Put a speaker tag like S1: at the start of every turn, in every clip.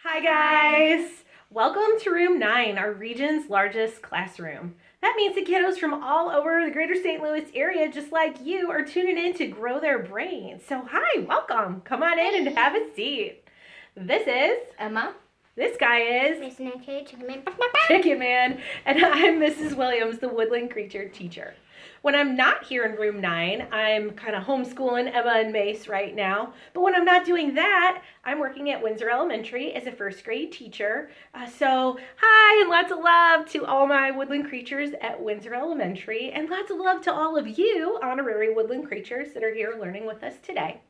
S1: Hi guys! Welcome to room 9, our region's largest classroom. That means the kiddos from all over the greater St. Louis area, just like you, are tuning in to grow their brains. So hi, welcome. Come on in and have a seat. This is
S2: Emma.
S1: This guy is
S3: Miss Nikki,
S1: Chicken Man, and I'm Mrs. Williams, the woodland creature teacher. When I'm not here in room 9, I'm kind of homeschooling Emma and Mace right now. But when I'm not doing that, I'm working at Windsor Elementary as a first grade teacher. So hi, and lots of love to all my woodland creatures at Windsor Elementary, and lots of love to all of you honorary woodland creatures that are here learning with us today.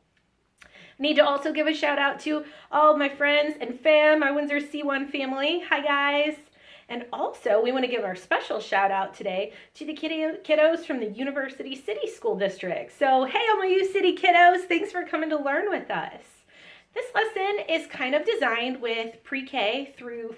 S1: Need to also give a shout out to all of my friends and fam, my Windsor C1 family. Hi guys. And also, we want to give our special shout out today to the kiddos from the University City School District. So, hey, all my U City kiddos, thanks for coming to learn with us. This lesson is kind of designed with pre-K through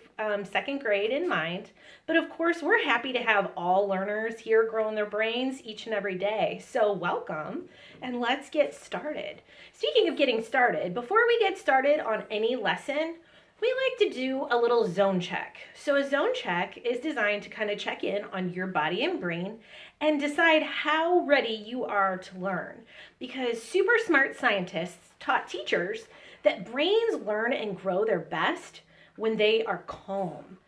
S1: second grade in mind. But of course, we're happy to have all learners here growing their brains each and every day. So welcome, and let's get started. Speaking of getting started, before we get started on any lesson, we like to do a little zone check. So a zone check is designed to kind of check in on your body and brain and decide how ready you are to learn. Because super smart scientists taught teachers that brains learn and grow their best when they are calm.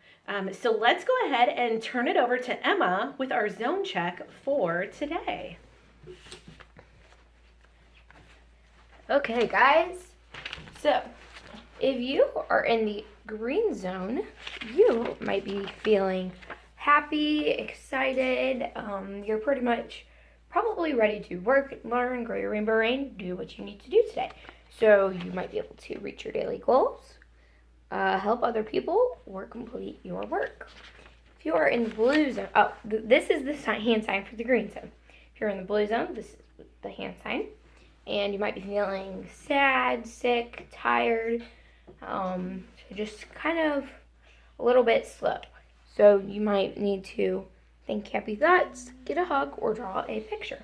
S1: So let's go ahead and turn it over to Emma with our zone check for today.
S2: Okay, guys. So, if you are in the green zone, you might be feeling happy, excited. You're pretty much probably ready to work, learn, grow your rainbow brain, do what you need to do today. So you might be able to reach your daily goals, help other people, or complete your work. If you are in the blue zone, this is the hand sign for the green zone. If you're in the blue zone, this is the hand sign. And you might be feeling sad, sick, tired, just kind of a little bit slow. So you might need to think happy thoughts, get a hug, or draw a picture.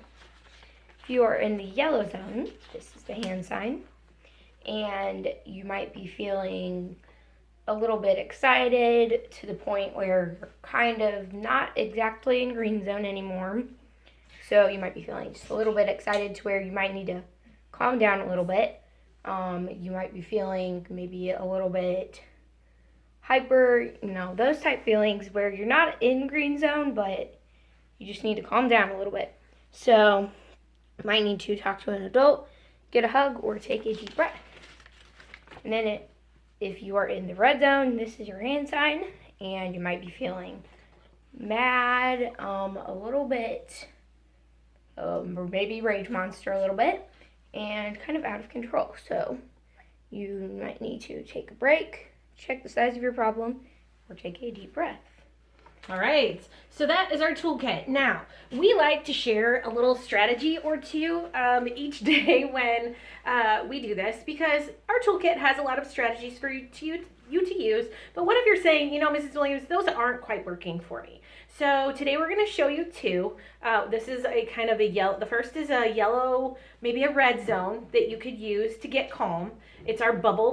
S2: If you are in the yellow zone, this is the hand sign, and you might be feeling a little bit excited to the point where you're kind of not exactly in green zone anymore. So you might be feeling just a little bit excited to where you might need to calm down a little bit. You might be feeling maybe a little bit hyper, those type feelings where you're not in green zone, but you just need to calm down a little bit. So you might need to talk to an adult, get a hug, or take a deep breath. And then if you are in the red zone, this is your hand sign, and you might be feeling mad, a little bit, or maybe rage monster a little bit, and kind of out of control. So you might need to take a break, check the size of your problem, or take a deep breath.
S1: All right, so that is our toolkit. Now, we like to share a little strategy or two each day when we do this, because our toolkit has a lot of strategies for you to use. But what if you're saying, Mrs. Williams, those aren't quite working for me? So today we're going to show you two. This is a kind of a yellow. The first is a yellow, maybe a red zone that you could use to get calm. It's our bubble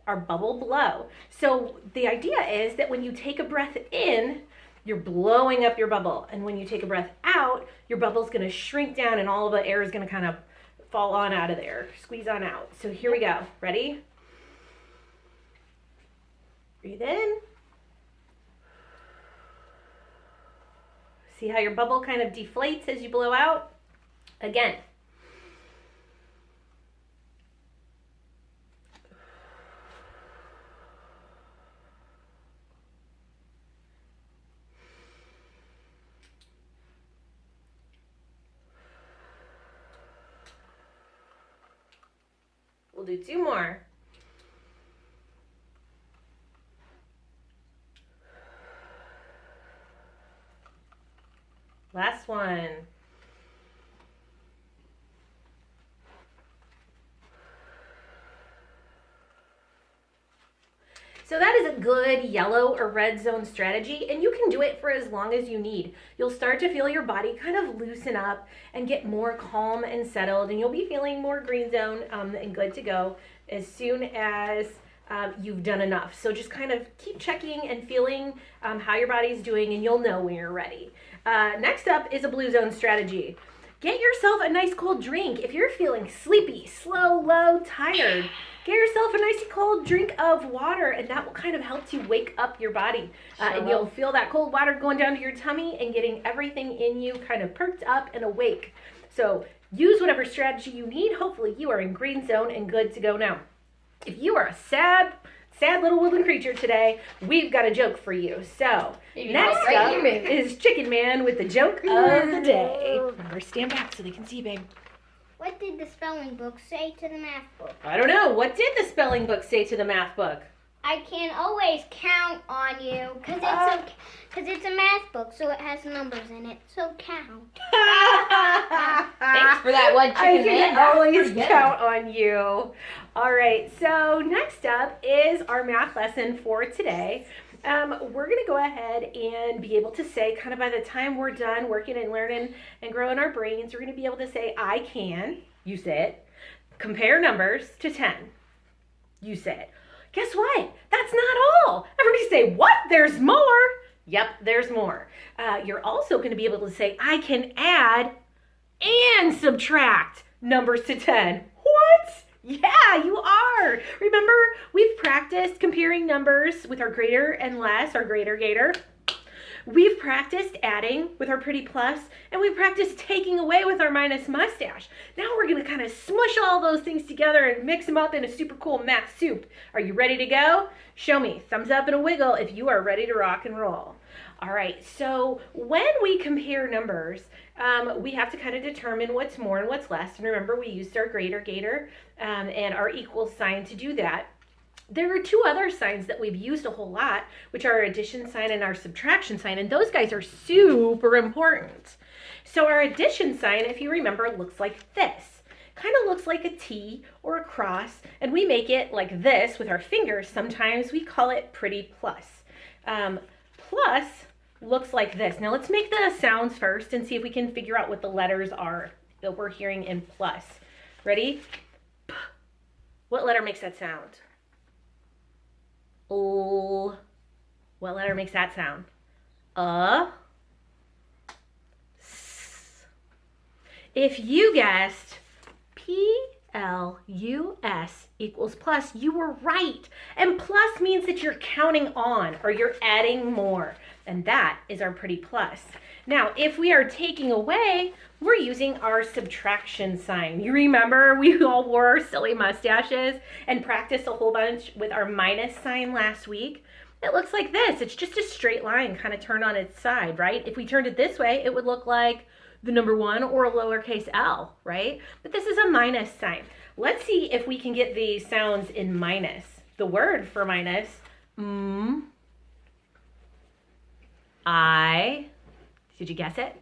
S1: blow. So the idea is that when you take a breath in, you're blowing up your bubble. And when you take a breath out, your bubble's going to shrink down and all of the air is going to kind of fall on out of there, squeeze on out. So here we go. Ready? Breathe in. See how your bubble kind of deflates as you blow out? Again. We'll do two more. Last one. So that is a good yellow or red zone strategy, and you can do it for as long as you need. You'll start to feel your body kind of loosen up and get more calm and settled, and you'll be feeling more green zone and good to go as soon as you've done enough. So just kind of keep checking and feeling how your body's doing, and you'll know when you're ready. Next up is a blue zone strategy. Get yourself a nice cold drink. If you're feeling sleepy, slow, low, tired, get yourself a nice cold drink of water, and that will kind of help to wake up your body. And you'll feel that cold water going down to your tummy and getting everything in you kind of perked up and awake. So use whatever strategy you need. Hopefully you are in green zone and good to go now. If you are a sad little woodland creature today, we've got a joke for you. So next up is Chicken Man with the joke of the day. Remember, stand back so they can see, babe.
S3: What did the spelling book say to the math book?
S1: I don't know. What did the spelling book say to the math book?
S3: I can always count on you because it's a math book, so it has numbers in it. So count.
S2: Thanks for that one,
S1: I
S2: Chicken
S1: can
S2: Man.
S1: always count on you. All right, so next up is our math lesson for today. We're going to go ahead and be able to say, kind of by the time we're done working and learning and growing our brains, we're going to be able to say, I can, you say it, compare numbers to 10. You say it. Guess what? That's not all. Everybody say, what? There's more. Yep, there's more. You're also going to be able to say, I can add and subtract numbers to 10. What? Yeah, you are. Remember, we've practiced comparing numbers with our greater and less, our greater gator. We've practiced adding with our pretty plus, and we've practiced taking away with our minus mustache. Now we're going to kind of smush all those things together and mix them up in a super cool math soup. Are you ready to go? Show me. Thumbs up and a wiggle if you are ready to rock and roll. All right, so when we compare numbers, we have to kind of determine what's more and what's less. And remember, we used our greater gator and our equal sign to do that. There are two other signs that we've used a whole lot, which are our addition sign and our subtraction sign, and those guys are super important. So our addition sign, if you remember, looks like this. Kind of looks like a T or a cross, and we make it like this with our fingers. Sometimes we call it pretty plus. Plus looks like this. Now let's make the sounds first and see if we can figure out what the letters are that we're hearing in plus. Ready? P. What letter makes that sound? L. What letter makes that sound? S. If you guessed Plus equals plus, you were right. And plus means that you're counting on or you're adding more. And that is our pretty plus. Now, if we are taking away, we're using our subtraction sign. You remember we all wore our silly mustaches and practiced a whole bunch with our minus sign last week. It looks like this. It's just a straight line kind of turned on its side, right? If we turned it this way, it would look like the number 1 or a lowercase l, right? But this is a minus sign. Let's see if we can get the sounds in minus. The word for minus, I, did you guess it?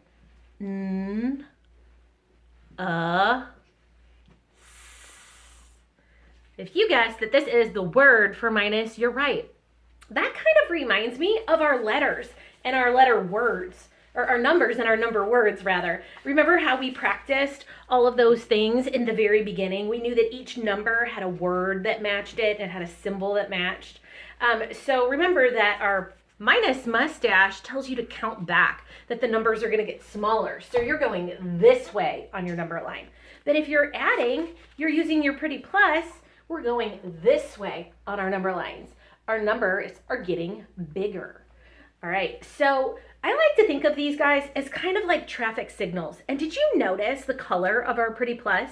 S1: N, If you guessed that this is the word for minus, you're right. That kind of reminds me of our letters and our letter words, or our numbers and our number words, rather. Remember how we practiced all of those things in the very beginning? We knew that each number had a word that matched it and had a symbol that matched. So remember that our minus mustache tells you to count back, that the numbers are going to get smaller. So you're going this way on your number line. But if you're adding, you're using your pretty plus, we're going this way on our number lines. Our numbers are getting bigger. All right, so I like to think of these guys as kind of like traffic signals. And did you notice the color of our pretty plus?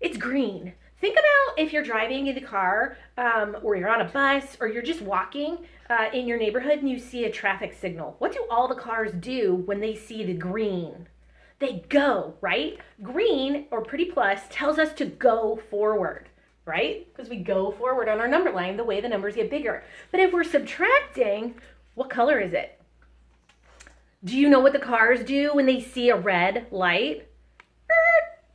S1: It's green. Think about if you're driving in the car or you're on a bus or you're just walking in your neighborhood and you see a traffic signal. What do all the cars do when they see the green? They go, right? Green or pretty plus tells us to go forward, right? Because we go forward on our number line the way the numbers get bigger. But if we're subtracting, what color is it? Do you know what the cars do when they see a red light?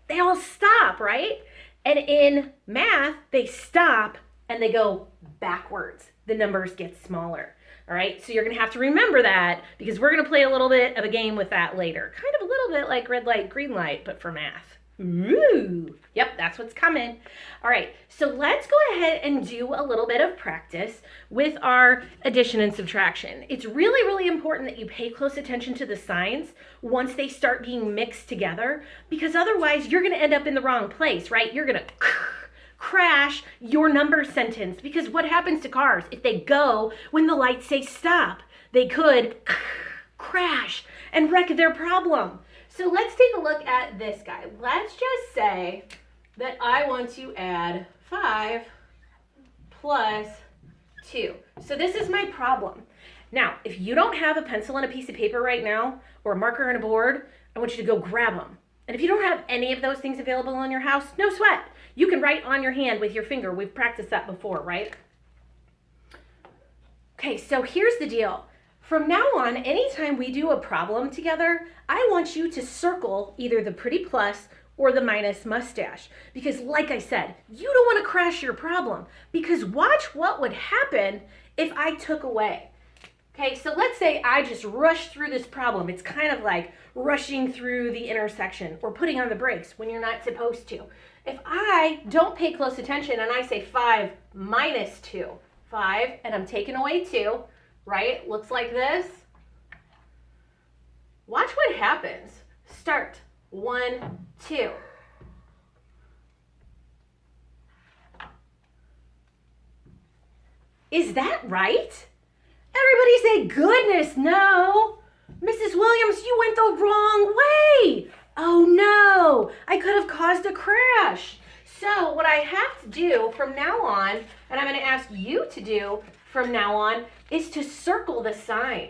S1: They all stop, right? And in math, they stop and they go backwards. The numbers get smaller. All right, so you're going to have to remember that because we're going to play a little bit of a game with that later. Kind of a little bit like red light, green light, but for math. Ooh, yep, that's what's coming. All right, so let's go ahead and do a little bit of practice with our addition and subtraction. It's really, really important that you pay close attention to the signs once they start being mixed together, because otherwise you're going to end up in the wrong place, right? You're going to crash your number sentence, because what happens to cars if they go when the lights say stop? They could crash and wreck their problem. So let's take a look at this guy. Let's just say that I want to add 5 plus 2. So this is my problem. Now, if you don't have a pencil and a piece of paper right now, or a marker and a board, I want you to go grab them. And if you don't have any of those things available in your house, no sweat. You can write on your hand with your finger. We've practiced that before, right? Okay, so here's the deal. From now on, anytime we do a problem together, I want you to circle either the pretty plus or the minus mustache. Because like I said, you don't want to crash your problem. Because watch what would happen if I took away. Okay, so let's say I just rush through this problem. It's kind of like rushing through the intersection or putting on the brakes when you're not supposed to. If I don't pay close attention and I say 5 minus 2, 5, and I'm taking away 2, right? Looks like this. Watch what happens. Start. 1, 2. Is that right? Everybody say, goodness, no. Mrs. Williams, you went the wrong way. Oh no, I could have caused a crash. So what I have to do from now on, and I'm going to ask you to do from now on, is to circle the sign.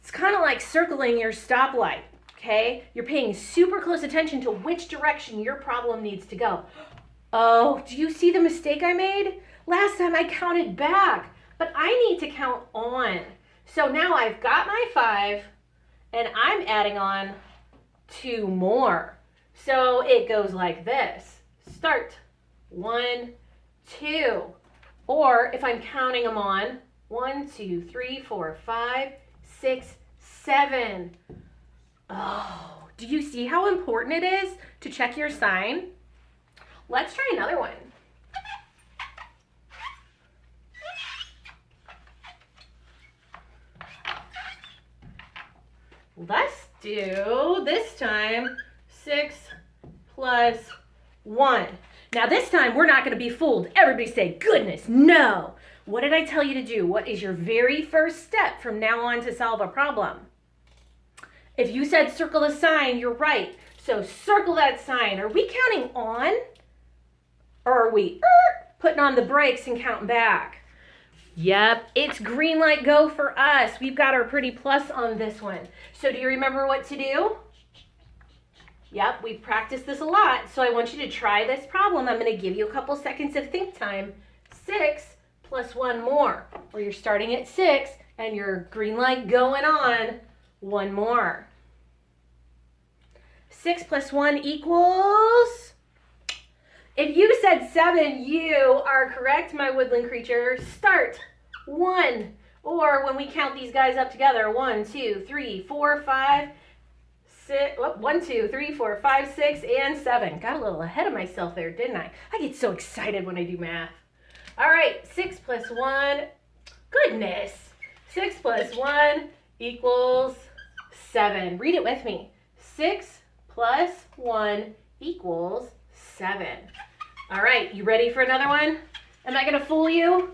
S1: It's kind of like circling your stoplight, okay? You're paying super close attention to which direction your problem needs to go. Oh, do you see the mistake I made? Last time I counted back, but I need to count on. So now I've got my 5, and I'm adding on 2 more. So it goes like this. Start. 1, 2. Or if I'm counting them on, 1, 2, 3, 4, 5, 6, 7. Oh, do you see how important it is to check your sign? Let's try another one. Let's do, this time, 6 plus 1. Now this time, we're not going to be fooled. Everybody say, goodness, no. What did I tell you to do? What is your very first step from now on to solve a problem? If you said circle the sign, you're right. So circle that sign. Are we counting on? Or are we putting on the brakes and counting back? Yep, it's green light go for us. We've got our pretty plus on this one. So do you remember what to do? Yep, we've practiced this a lot. So I want you to try this problem. I'm going to give you a couple seconds of think time. 6 plus 1 more. Or you're starting at 6 and your green light going on. 1 more. 6 plus 1 equals... If you said 7, you are correct, my woodland creature. Start. 1. Or when we count these guys up together, 1, 2, 3, 4, 5, 6. 1, 2, 3, 4, 5, 6, and 7. Got a little ahead of myself there, didn't I? I get so excited when I do math. All right, 6 plus 1. Goodness. 6 plus 1 equals 7. Read it with me. 6 plus 1 equals 7. All right, you ready for another one? Am I going to fool you?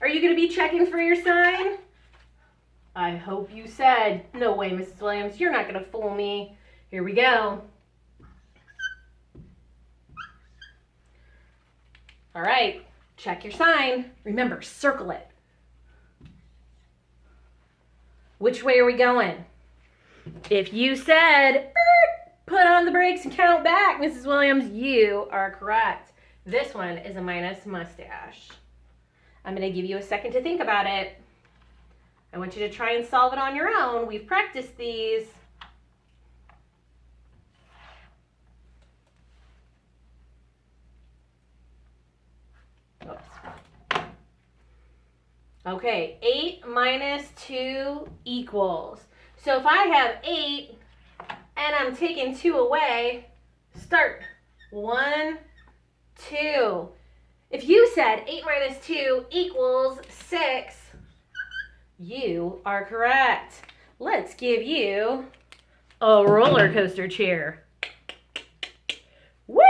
S1: Are you going to be checking for your sign? I hope you said, no way, Mrs. Williams, you're not going to fool me. Here we go. All right, check your sign. Remember, circle it. Which way are we going? If you said, put on the brakes and count back, Mrs. Williams, you are correct. This one is a minus mustache. I'm going to give you a second to think about it. I want you to try and solve it on your own. We've practiced these. Oops. Okay, 8 minus 2 equals. So if I have 8 and I'm taking 2 away, start. 1, 2. If you said 8 minus 2 equals 6, you are correct. Let's give you a roller coaster cheer. Woo!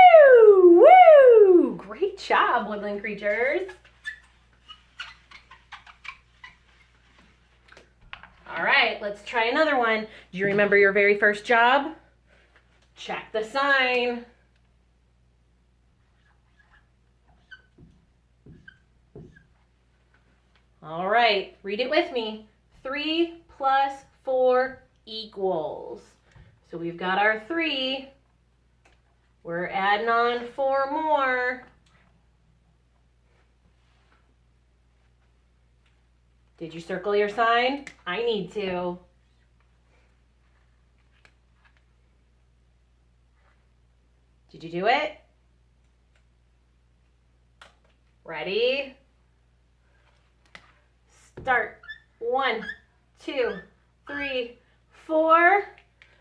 S1: Woo! Great job, woodland creatures. All right, let's try another one. Do you remember your very first job? Check the sign. All right, read it with me. 3 plus 4 equals. So we've got our 3. We're adding on 4 more. Did you circle your sign? I need to. Did you do it? Ready? Start. 1, 2, 3, 4.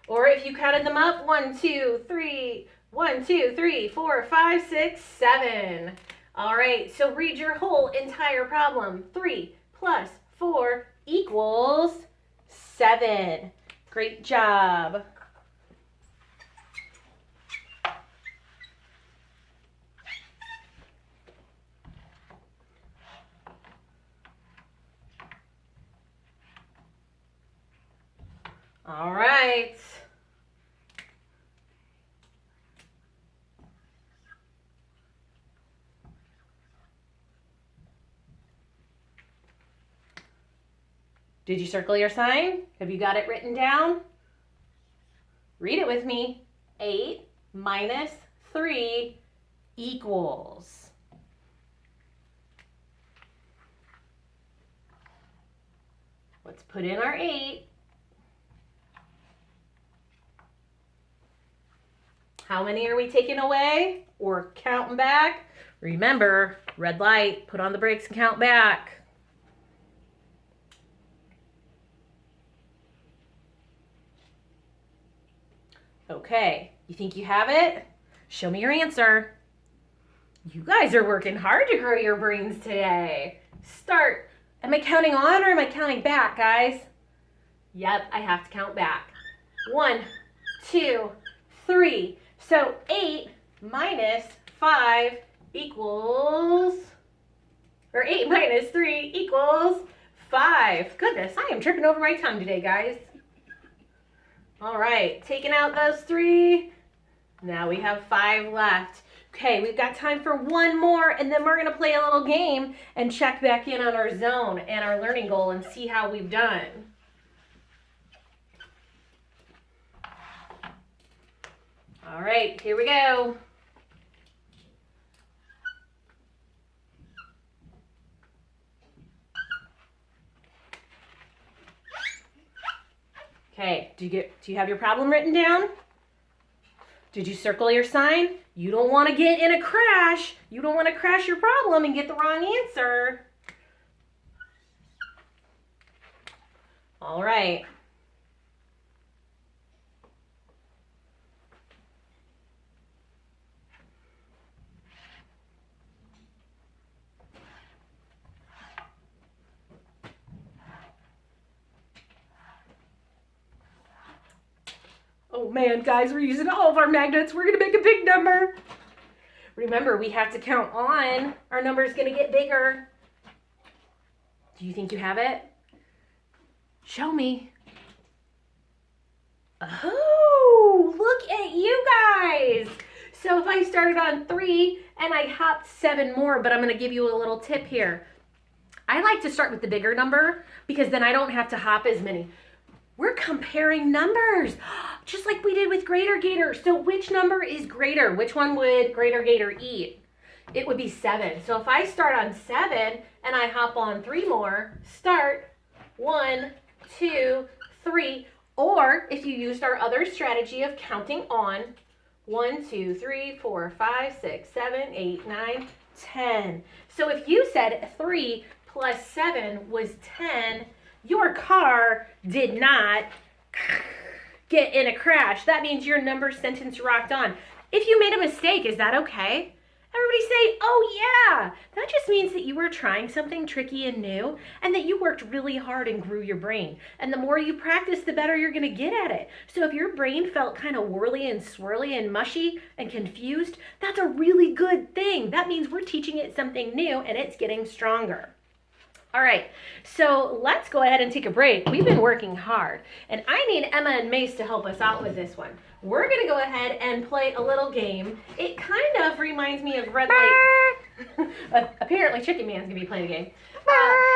S1: Or if you counted them up, 1, 2, 3, 1, 2, 3, 4, 5, 6, 7. All right, so read your whole entire problem. 3 plus 4 equals 7. Great job. All right. Did you circle your sign? Have you got it written down? Read it with me. 8 minus 3 equals. Let's put in our 8. How many are we taking away or counting back? Remember, red light, put on the brakes and count back. Okay, you think you have it? Show me your answer. You guys are working hard to grow your brains today. Start. Am I counting on or am I counting back, guys? Yep, I have to count back. 1, 2, 3. So 8 minus 5 equals, or 8 minus 3 equals 5. Goodness, I am tripping over my tongue today, guys. All right, taking out those 3. Now we have 5 left. Okay, we've got time for one more, and then we're going to play a little game and check back in on our zone and our learning goal and see how we've done. All right, here we go. Okay, do you have your problem written down? Did you circle your sign? You don't want to get in a crash. You don't want to crash your problem and get the wrong answer. All right. Oh man, guys, we're using all of our magnets. We're going to make a big number. Remember, we have to count on. Our number is going to get bigger. Do you think you have it? Show me. Oh, look at you guys. So if I started on 3 and I hopped 7 more, but I'm going to give you a little tip here. I like to start with the bigger number because then I don't have to hop as many. We're comparing numbers, just like we did with Greater Gator. So which number is greater? Which one would Greater Gator eat? It would be 7. So if I start on 7 and I hop on 3 more, start 1, 2, 3. Or if you used our other strategy of counting on 1, 2, 3, 4, 5, 6, 7, 8, 9, 10. So if you said 3 plus 7 was 10, your car did not get in a crash. That means your number sentence rocked on. If you made a mistake, is that okay? Everybody say, oh yeah. That just means that you were trying something tricky and new and that you worked really hard and grew your brain. And the more you practice, the better you're gonna get at it. So if your brain felt kind of whirly and swirly and mushy and confused, that's a really good thing. That means we're teaching it something new and it's getting stronger. All right, so let's go ahead and take a break. We've been working hard, and I need Emma and Mace to help us out with this one. We're gonna go ahead and play a little game. It kind of reminds me of red light. Apparently Chicken Man's gonna be playing a game.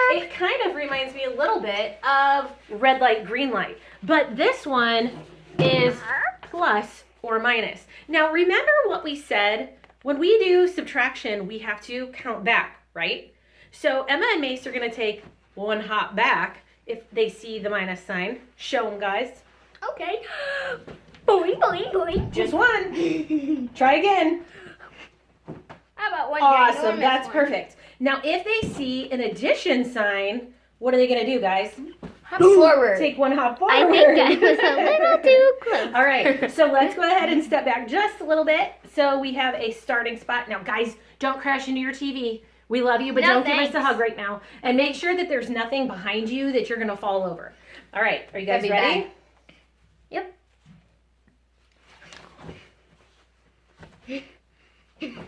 S1: It kind of reminds me a little bit of red light, green light, but this one is plus or minus. Now remember what we said, when we do subtraction, we have to count back, right? So Emma and Mace are going to take one hop back if they see the minus sign. Show them, guys.
S3: Okay. Boing, boing, boing.
S1: Just one. Try again.
S3: How about one?
S1: Awesome. That's perfect. Now, if they see an addition sign, what are they going to do, guys?
S2: Hop forward.
S1: Take one hop forward.
S3: I think I was a little too close.
S1: All right. So let's go ahead and step back just a little bit. So we have a starting spot. Now, guys, don't crash into your TV. We love you, but
S3: No,
S1: don't give
S3: thanks.
S1: us a hug right now. And make sure that there's nothing behind you that you're going to fall over. All right. Are you guys
S2: That'd be
S1: ready?
S2: bad. Yep.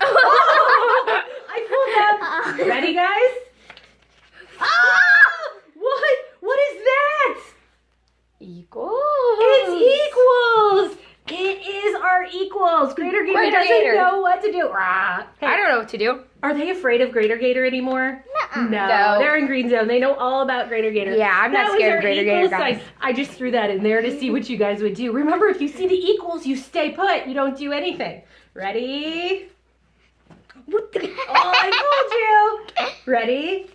S1: Oh, I pulled them. Ready, guys? Ah! What is that?
S2: Equals.
S1: It's equals. It is our equals. Greater Gator
S2: Greater
S1: doesn't
S2: Gator.
S1: know what to do. Rah. Hey,
S2: I don't know what to do.
S1: are they afraid of Greater Gator anymore?
S3: Nuh-uh.
S1: No, they're in Green Zone. They know all about Greater Gator.
S2: Yeah, I'm not
S1: That was
S2: scared
S1: our
S2: of Greater
S1: equals
S2: Gator, guys.
S1: sign. I just threw that in there to see what you guys would do. Remember, if you see the equals, you stay put. You don't do anything. Ready?
S3: What the?
S1: Oh, I told you. Ready?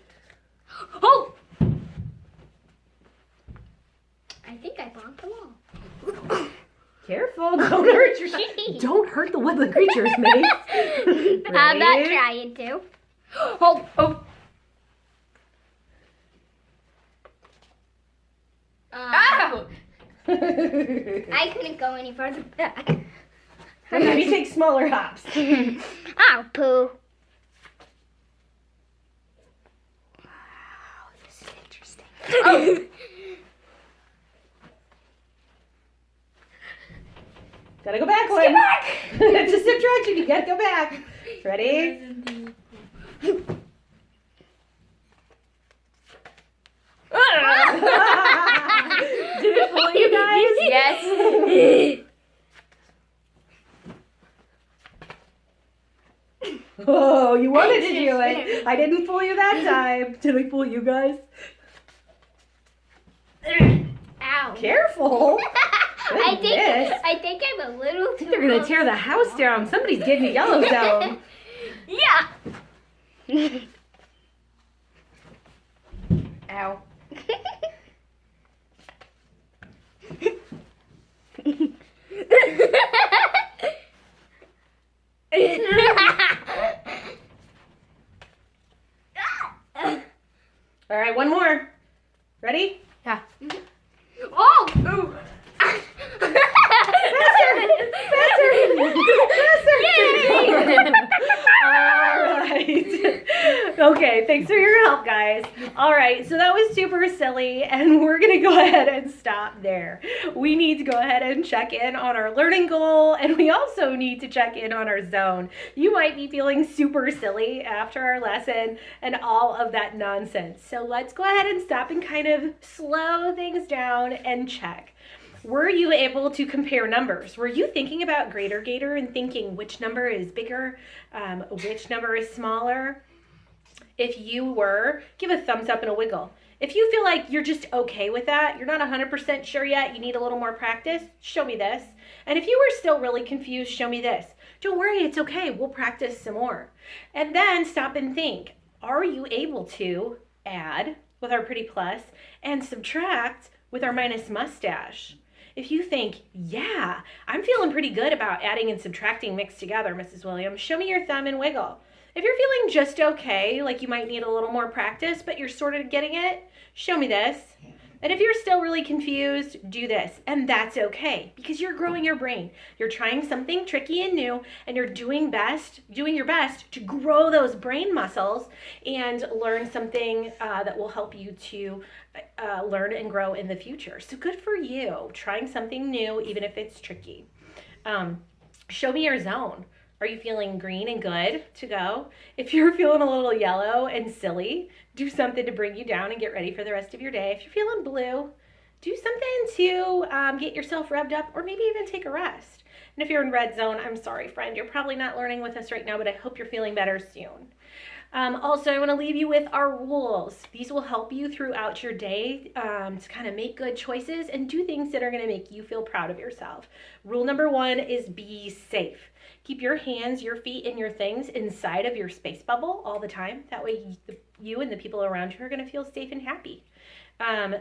S3: Oh! I think I bonked them all.
S1: Careful, don't hurt the woodland creatures, Mace.
S3: I'm not
S1: Ready?
S3: trying to.
S2: Oh, oh. Ow!
S3: I couldn't go any further back.
S1: Maybe take smaller hops.
S3: Ow, poo.
S2: Wow, this is interesting.
S3: Oh.
S1: Gotta go back one.
S2: Get back!
S1: It's a subtraction. You gotta go back. Ready? Did it fool you guys?
S2: Yes.
S1: Oh, you wanted to do it. I didn't fool you that time. Did I fool you guys?
S3: Ow.
S1: Careful.
S3: I
S1: Goodness.
S3: think I'm a little too
S1: They're gonna
S3: close.
S1: tear the house down. Somebody's getting a yellow zone.
S3: Yeah.
S2: Ow.
S1: All right, one more. Ready?
S2: Yeah.
S3: Oh!
S1: Ooh. Faster! All right. Okay, thanks for your help, guys. All right, so that was super silly, and we're going to go ahead and stop there. We need to go ahead and check in on our learning goal, and we also need to check in on our zone. You might be feeling super silly after our lesson and all of that nonsense. So let's go ahead and stop and kind of slow things down and check. Were you able to compare numbers? Were you thinking about Greater Gator and thinking which number is bigger, which number is smaller? If you were, give a thumbs up and a wiggle. If you feel like you're just okay with that, you're not 100% sure yet, you need a little more practice, show me this. And if you were still really confused, show me this. Don't worry, it's okay, we'll practice some more. And then stop and think, are you able to add with our pretty plus and subtract with our minus mustache? If you think, yeah, I'm feeling pretty good about adding and subtracting mixed together, Mrs. Williams, show me your thumb and wiggle. If you're feeling just okay, like you might need a little more practice, but you're sort of getting it, show me this. And if you're still really confused, do this. And that's okay because you're growing your brain. You're trying something tricky and new, and you're doing your best to grow those brain muscles and learn something that will help you to learn and grow in the future. So good for you, trying something new, even if it's tricky. Show me your zone. Are you feeling green and good to go? If you're feeling a little yellow and silly, do something to bring you down and get ready for the rest of your day. If you're feeling blue, do something to get yourself revved up, or maybe even take a rest. And if you're in red zone, I'm sorry, friend, you're probably not learning with us right now, but I hope you're feeling better soon. Also, I want to leave you with our rules. These will help you throughout your day to kind of make good choices and do things that are going to make you feel proud of yourself. Rule number 1 is be safe. Keep your hands, your feet, and your things inside of your space bubble all the time. That way you and the people around you are going to feel safe and happy.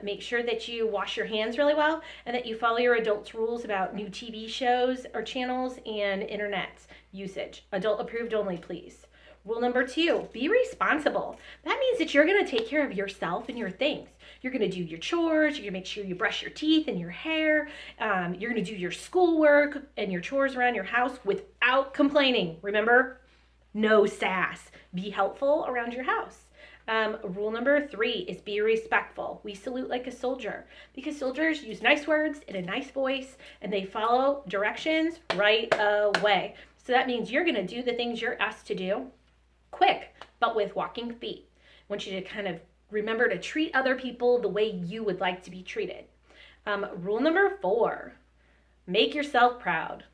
S1: Make sure that you wash your hands really well and that you follow your adults' rules about new TV shows or channels and internet usage. Adult approved only, please. Rule number 2, be responsible. That means that you're going to take care of yourself and your things. You're going to do your chores. You're going to make sure you brush your teeth and your hair. You're going to do your schoolwork and your chores around your house without complaining. Remember, no sass. Be helpful around your house. Rule number 3 is be respectful. We salute like a soldier because soldiers use nice words in a nice voice and they follow directions right away. So that means you're going to do the things you're asked to do quick, but with walking feet. I want you to kind of remember to treat other people the way you would like to be treated. Rule number 4, make yourself proud.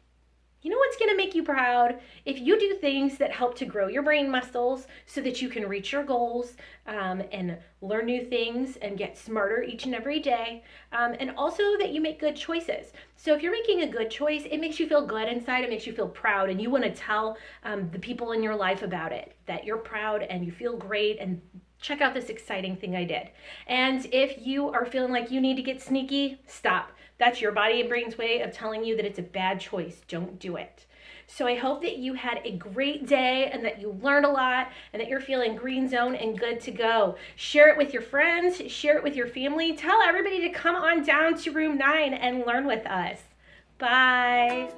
S1: You know what's going to make you proud? If you do things that help to grow your brain muscles so that you can reach your goals and learn new things and get smarter each and every day, and also that you make good choices. So if you're making a good choice, it makes you feel good inside, it makes you feel proud, and you want to tell the people in your life about it, that you're proud and you feel great and check out this exciting thing I did. And if you are feeling like you need to get sneaky, stop. That's your body and brain's way of telling you that it's a bad choice. Don't do it. So I hope that you had a great day and that you learned a lot and that you're feeling green zone and good to go. Share it with your friends. Share it with your family. Tell everybody to come on down to room 9 and learn with us. Bye.